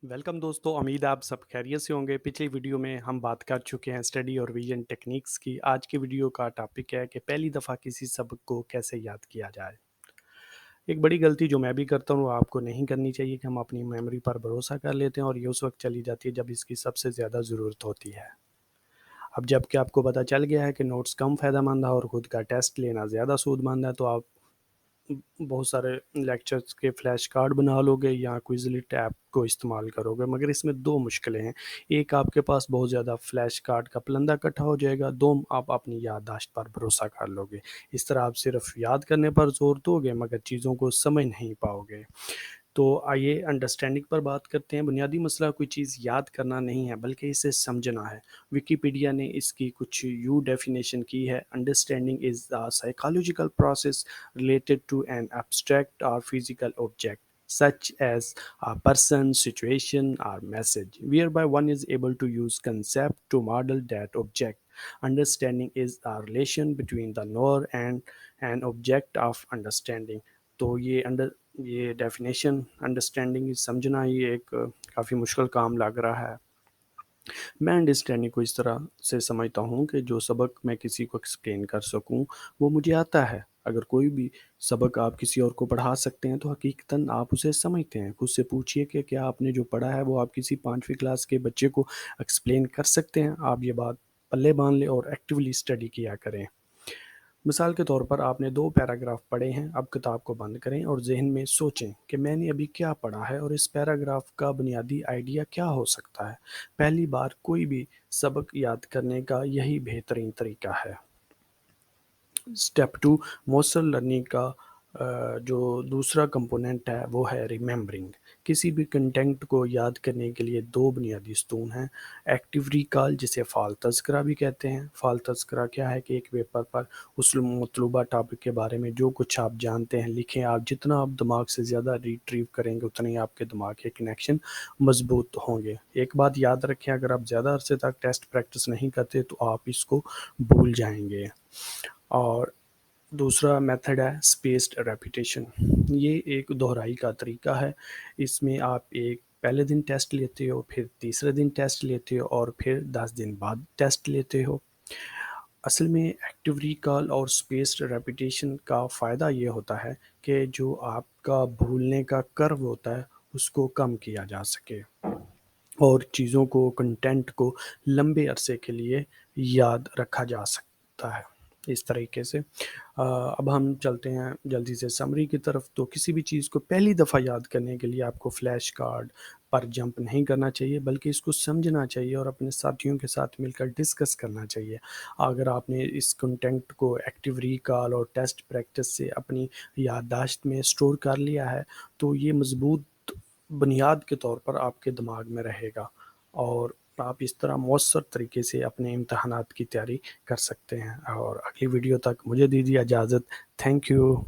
Welcome दोस्तों, उम्मीद है आप सब खैरियत से होंगे। पिछली वीडियो में हम बात कर चुके हैं स्टडी और विजन टेक्निक्स की। आज की वीडियो का टॉपिक है कि पहली दफ़ा किसी सबक को कैसे याद किया जाए। एक बड़ी गलती जो मैं भी करता हूँ वो आपको नहीं करनी चाहिए कि हम अपनी मेमोरी पर भरोसा कर लेते हैं और ये उस वक्त चली जाती है जब इसकी सबसे ज़्यादा ज़रूरत होती है। अब जबकि आपको पता चल गया है कि नोट्स कम फ़ायदेमंद है और खुद का टेस्ट लेना ज़्यादा सूदमंद है, तो आप बहुत सारे लेक्चर्स के फ्लैश कार्ड बना लोगे या क्विज़लिट ऐप को इस्तेमाल करोगे, मगर इसमें दो मुश्किलें हैं। एक, आपके पास बहुत ज़्यादा फ्लैश कार्ड का पलंदा इकट्ठा हो जाएगा। दो, आप अपनी याददाश्त पर भरोसा कर लोगे। इस तरह आप सिर्फ याद करने पर जोर दोगे मगर चीज़ों को समझ नहीं पाओगे। तो आइए अंडरस्टैंडिंग पर बात करते हैं। बुनियादी मसला कोई चीज़ याद करना नहीं है बल्कि इसे समझना है। विकिपीडिया ने इसकी कुछ यू डेफिनेशन की है: understanding is the psychological process related to an abstract or physical object, such as a person, situation, or message, whereby one is able to use concept to model that object. Understanding is a relation between the knower and an object of understanding. तो ये definition understanding समझना ये एक काफ़ी मुश्किल काम लग रहा है। मैं अंडरस्टैंडिंग को इस तरह से समझता हूँ कि जो सबक मैं किसी को एक्सप्लेन कर सकूँ वो मुझे आता है। अगर कोई भी सबक आप किसी और को पढ़ा सकते हैं तो हकीकतन आप उसे समझते हैं। खुद से पूछिए कि क्या आपने जो पढ़ा है वो आप किसी 5वीं क्लास के बच्चे को एक्सप्लेन कर सकते हैं। आप ये बात पल्ले बांध लें और एक्टिवली स्टडी किया करें। मिसाल के तौर पर आपने 2 पैराग्राफ पढ़े हैं। अब किताब को बंद करें और ज़हन में सोचें कि मैंने अभी क्या पढ़ा है और इस पैराग्राफ का बुनियादी आइडिया क्या हो सकता है। पहली बार कोई भी सबक याद करने का यही बेहतरीन तरीका है। स्टेप 2, मोशन लर्निंग का जो दूसरा कंपोनेंट है वो है रिमेंबरिंग। किसी भी कंटेंट को याद करने के लिए 2 बुनियादी स्तून हैं। एक्टिव रिकॉल, जिसे फ़ाल तज़किरा भी कहते हैं। फ़ाल तज़किरा क्या है कि एक पेपर पर उस मतलूबा टॉपिक के बारे में जो कुछ आप जानते हैं लिखें। आप जितना आप दिमाग से ज़्यादा रिट्रीव करेंगे उतना ही आपके दिमाग के कनेक्शन मज़बूत होंगे। एक बात याद रखें, अगर आप ज़्यादा अरसे तक टेस्ट प्रैक्टिस नहीं करते तो आप इसको भूल जाएंगे। और दूसरा मेथड है स्पेस्ड रेपिटेशन। ये एक दोहराई का तरीका है। इसमें आप एक पहले दिन टेस्ट लेते हो, फिर तीसरे दिन टेस्ट लेते हो और फिर 10 दिन बाद टेस्ट लेते हो। असल में एक्टिव रिकॉल और स्पेस्ड रेपिटेशन का फ़ायदा ये होता है कि जो आपका भूलने का कर्व होता है उसको कम किया जा सके और चीज़ों को, कंटेंट को लंबे अरसे के लिए याद रखा जा सकता है। इस तरीके से अब हम चलते हैं जल्दी से समरी की तरफ। तो किसी भी चीज़ को पहली दफ़ा याद करने के लिए आपको फ्लैश कार्ड पर जंप नहीं करना चाहिए बल्कि इसको समझना चाहिए और अपने साथियों के साथ मिलकर डिस्कस करना चाहिए। अगर आपने इस कंटेंट को एक्टिव रिकॉल और टेस्ट प्रैक्टिस से अपनी याददाश्त में स्टोर कर लिया है तो ये मज़बूत बुनियाद के तौर पर आपके दिमाग में रहेगा और आप इस तरह मौसर तरीके से अपने इम्तहानात की तैयारी कर सकते हैं। और अगली वीडियो तक मुझे दीजिए इजाज़त। Thank you.